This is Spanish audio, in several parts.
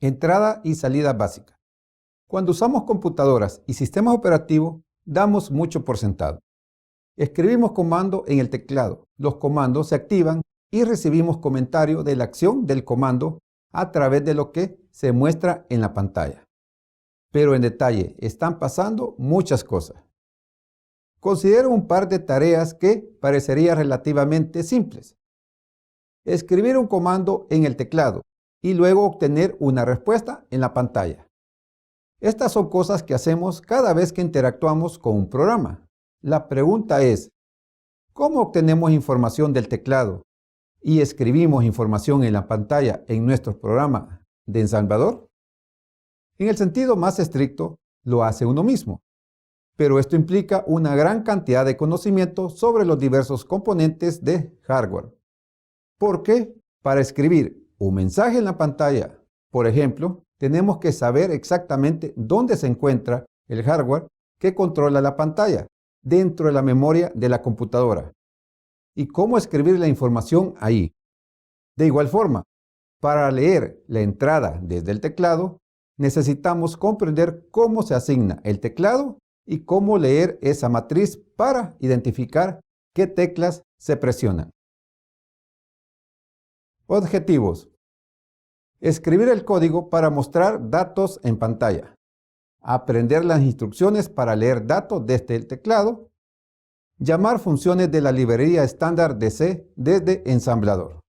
Entrada y salida básica. Cuando usamos computadoras y sistemas operativos, damos mucho por sentado. Escribimos comando en el teclado, los comandos se activan y recibimos comentario de la acción del comando a través de lo que se muestra en la pantalla. Pero en detalle, están pasando muchas cosas. Considero un par de tareas que parecerían relativamente simples. Escribir un comando en el teclado y luego obtener una respuesta en la pantalla. Estas son cosas que hacemos cada vez que interactuamos con un programa. La pregunta es, ¿cómo obtenemos información del teclado y escribimos información en la pantalla en nuestro programa de ensamblador? En el sentido más estricto, lo hace uno mismo. Pero esto implica una gran cantidad de conocimiento sobre los diversos componentes de hardware. Porque para escribir un mensaje en la pantalla, por ejemplo, tenemos que saber exactamente dónde se encuentra el hardware que controla la pantalla dentro de la memoria de la computadora y cómo escribir la información ahí. De igual forma, para leer la entrada desde el teclado, necesitamos comprender cómo se asigna el teclado y cómo leer esa matriz para identificar qué teclas se presionan. Objetivos. Escribir el código para mostrar datos en pantalla. Aprender las instrucciones para leer datos desde el teclado. Llamar funciones de la librería estándar de C desde ensamblador.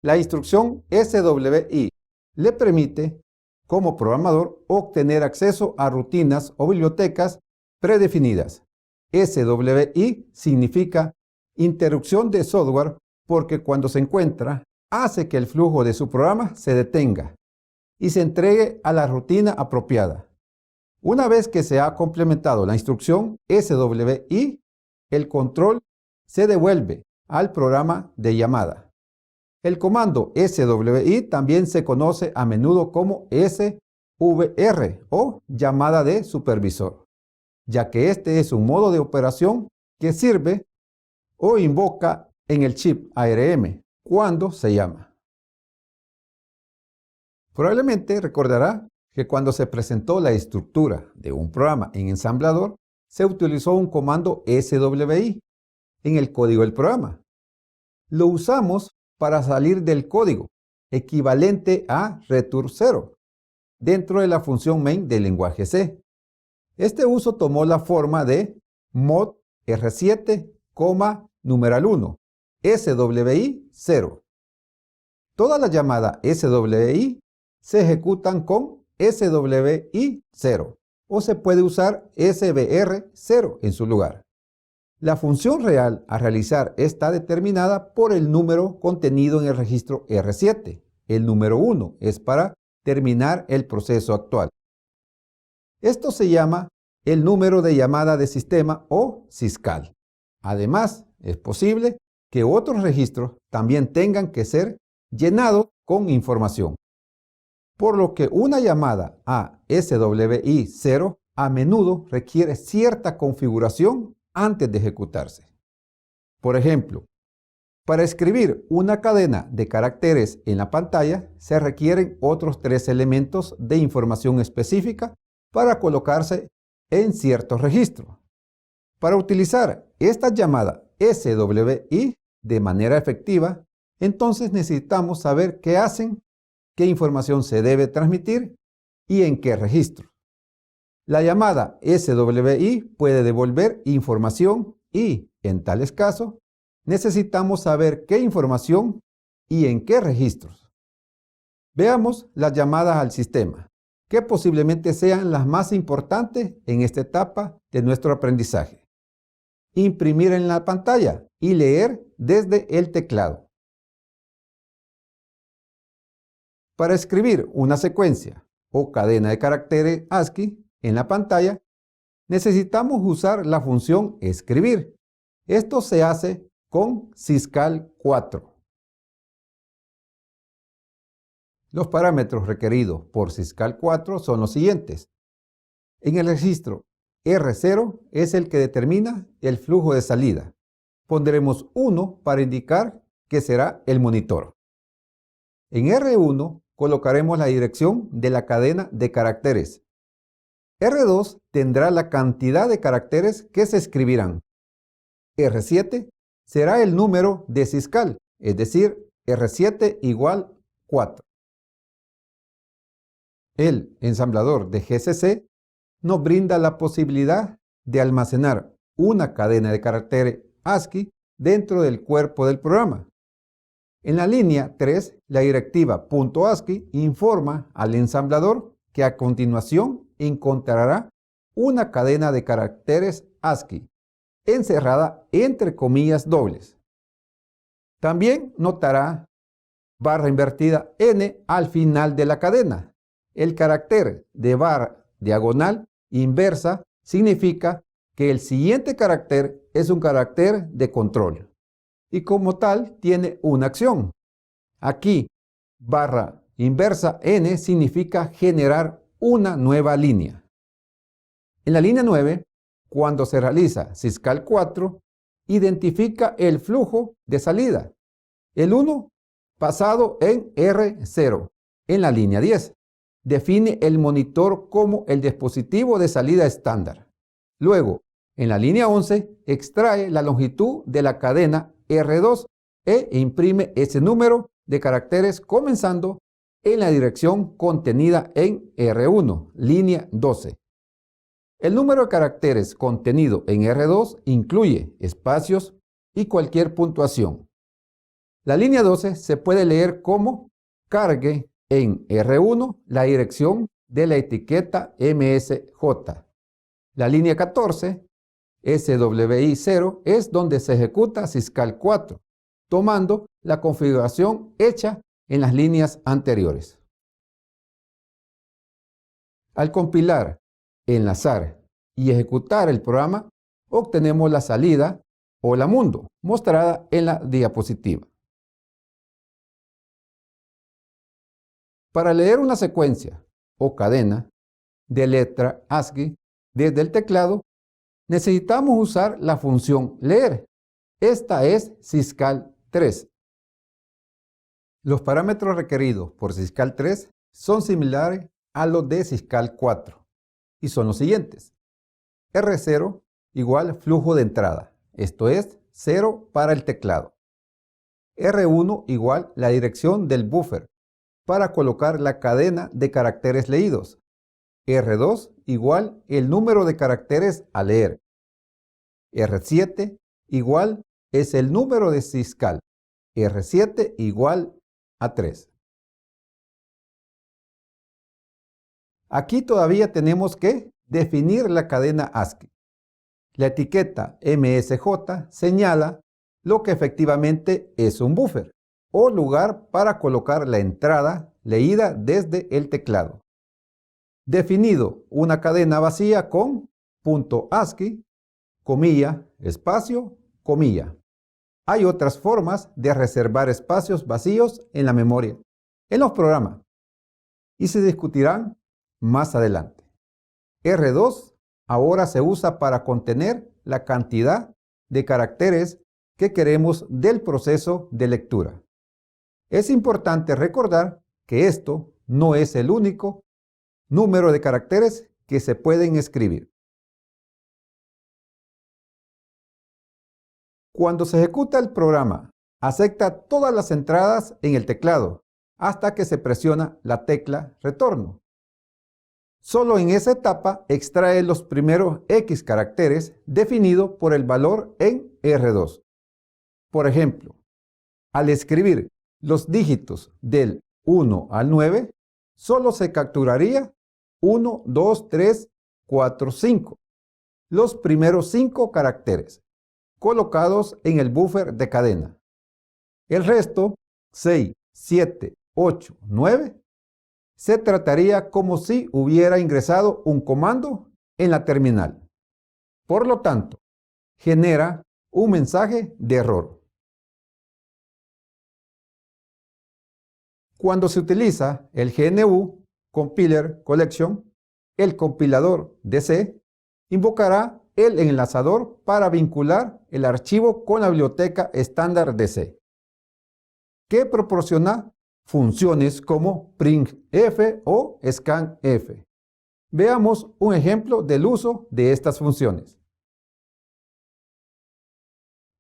La instrucción SWI le permite, como programador, obtener acceso a rutinas o bibliotecas predefinidas. SWI significa interrupción de software porque cuando se encuentra, hace que el flujo de su programa se detenga y se entregue a la rutina apropiada. Una vez que se ha complementado la instrucción SWI, el control se devuelve al programa de llamada. El comando SWI también se conoce a menudo como SVR o llamada de supervisor, ya que este es un modo de operación que sirve o invoca en el chip ARM cuando se llama. Probablemente recordará que cuando se presentó la estructura de un programa en ensamblador, se utilizó un comando SWI en el código del programa. Lo usamos para salir del código, equivalente a return 0, dentro de la función main del lenguaje C. Este uso tomó la forma de mod R7, numeral 1, SWI 0. Todas las llamadas SWI se ejecutan con SWI 0 o se puede usar SVR 0 en su lugar. La función real a realizar está determinada por el número contenido en el registro R7. El número 1 es para terminar el proceso actual. Esto se llama el número de llamada de sistema o syscall. Además, es posible que otros registros también tengan que ser llenados con información. Por lo que una llamada a SWI 0 a menudo requiere cierta configuración antes de ejecutarse. Por ejemplo, para escribir una cadena de caracteres en la pantalla se requieren otros 3 elementos de información específica para colocarse en ciertos registros. Para utilizar esta llamada SWI de manera efectiva, entonces necesitamos saber qué hacen, qué información se debe transmitir y en qué registro. La llamada SWI puede devolver información y, en tales casos, necesitamos saber qué información y en qué registros. Veamos las llamadas al sistema, que posiblemente sean las más importantes en esta etapa de nuestro aprendizaje. Imprimir en la pantalla y leer desde el teclado. Para escribir una secuencia o cadena de caracteres ASCII en la pantalla, necesitamos usar la función escribir. Esto se hace con syscall 4. Los parámetros requeridos por syscall 4 son los siguientes. En el registro R0 es el que determina el flujo de salida. Pondremos 1 para indicar que será el monitor. En R1 colocaremos la dirección de la cadena de caracteres. R2 tendrá la cantidad de caracteres que se escribirán. R7 será el número de Siscal, es decir, R7 igual 4. El ensamblador de GCC nos brinda la posibilidad de almacenar una cadena de caracteres ASCII dentro del cuerpo del programa. En la línea 3, la directiva .ASCII informa al ensamblador que a continuación encontrará una cadena de caracteres ASCII encerrada entre comillas dobles. También notará barra invertida N al final de la cadena. El carácter de barra diagonal inversa significa que el siguiente carácter es un carácter de control y como tal tiene una acción. Aquí, barra inversa N significa generar una nueva línea. En la línea 9, cuando se realiza Siscal 4, identifica el flujo de salida, el 1 pasado en R0. En la línea 10, define el monitor como el dispositivo de salida estándar. Luego, en la línea 11, extrae la longitud de la cadena R2 e imprime ese número de caracteres comenzando en la dirección contenida en R1, línea 12. El número de caracteres contenido en R2 incluye espacios y cualquier puntuación. La línea 12 se puede leer como cargue en R1 la dirección de la etiqueta MSJ. La línea 14, SWI0, es donde se ejecuta Siscal 4, tomando la configuración hecha en las líneas anteriores. Al compilar, enlazar y ejecutar el programa, obtenemos la salida o la mundo mostrada en la diapositiva. Para leer una secuencia o cadena de letra ASCII desde el teclado, necesitamos usar la función leer. Esta es Siscal 3. Los parámetros requeridos por Siscal 3 son similares a los de Siscal 4 y son los siguientes. R0 igual flujo de entrada, esto es 0 para el teclado. R1 igual la dirección del buffer para colocar la cadena de caracteres leídos. R2 igual el número de caracteres a leer. R7 igual es el número de Siscal. R7 igual a 3. Aquí todavía tenemos que definir la cadena ASCII. La etiqueta MSJ señala lo que efectivamente es un buffer o lugar para colocar la entrada leída desde el teclado. Definido una cadena vacía con .ASCII, comilla, espacio, comilla. Hay otras formas de reservar espacios vacíos en la memoria, en los programas, y se discutirán más adelante. R2 ahora se usa para contener la cantidad de caracteres que queremos del proceso de lectura. Es importante recordar que esto no es el único número de caracteres que se pueden escribir. Cuando se ejecuta el programa, acepta todas las entradas en el teclado hasta que se presiona la tecla retorno. Solo en esa etapa extrae los primeros X caracteres definidos por el valor en R2. Por ejemplo, al escribir los dígitos del 1 al 9, solo se capturaría 1, 2, 3, 4, 5, los primeros 5 caracteres colocados en el buffer de cadena. El resto, 6, 7, 8, 9, se trataría como si hubiera ingresado un comando en la terminal. Por lo tanto, genera un mensaje de error. Cuando se utiliza el GNU Compiler Collection, el compilador de C invocará el enlazador para vincular el archivo con la biblioteca estándar de C, que proporciona funciones como printf o scanf. Veamos un ejemplo del uso de estas funciones.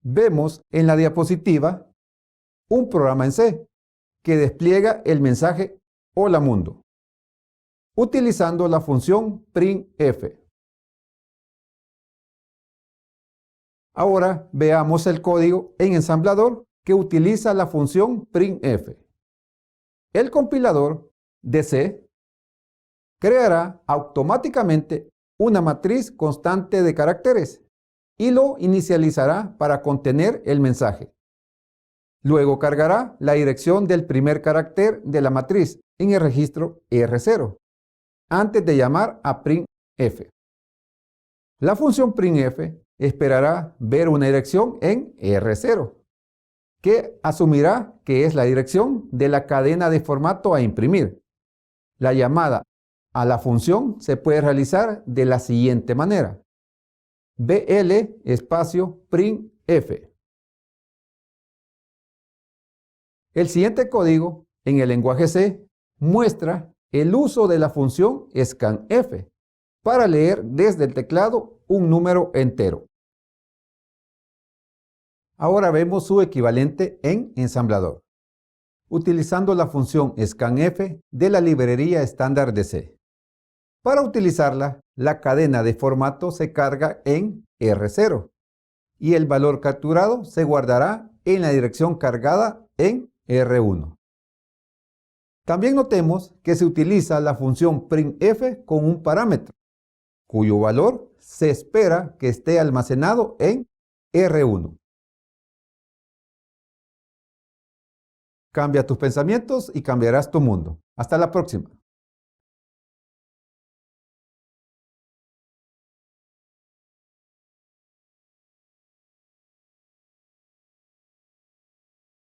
Vemos en la diapositiva un programa en C que despliega el mensaje Hola mundo, utilizando la función printf. Ahora veamos el código en ensamblador que utiliza la función printf. El compilador de C creará automáticamente una matriz constante de caracteres y lo inicializará para contener el mensaje. Luego cargará la dirección del primer carácter de la matriz en el registro R0, antes de llamar a printf. La función printf esperará ver una dirección en R0, que asumirá que es la dirección de la cadena de formato a imprimir. La llamada a la función se puede realizar de la siguiente manera: bl espacio printf. El siguiente código en el lenguaje C muestra el uso de la función scanf para leer desde el teclado un número entero. Ahora vemos su equivalente en ensamblador, utilizando la función scanf de la librería estándar de C. Para utilizarla, la cadena de formato se carga en R0 y el valor capturado se guardará en la dirección cargada en R1. También notemos que se utiliza la función printf con un parámetro, cuyo valor se espera que esté almacenado en R1. Cambia tus pensamientos y cambiarás tu mundo. Hasta la próxima.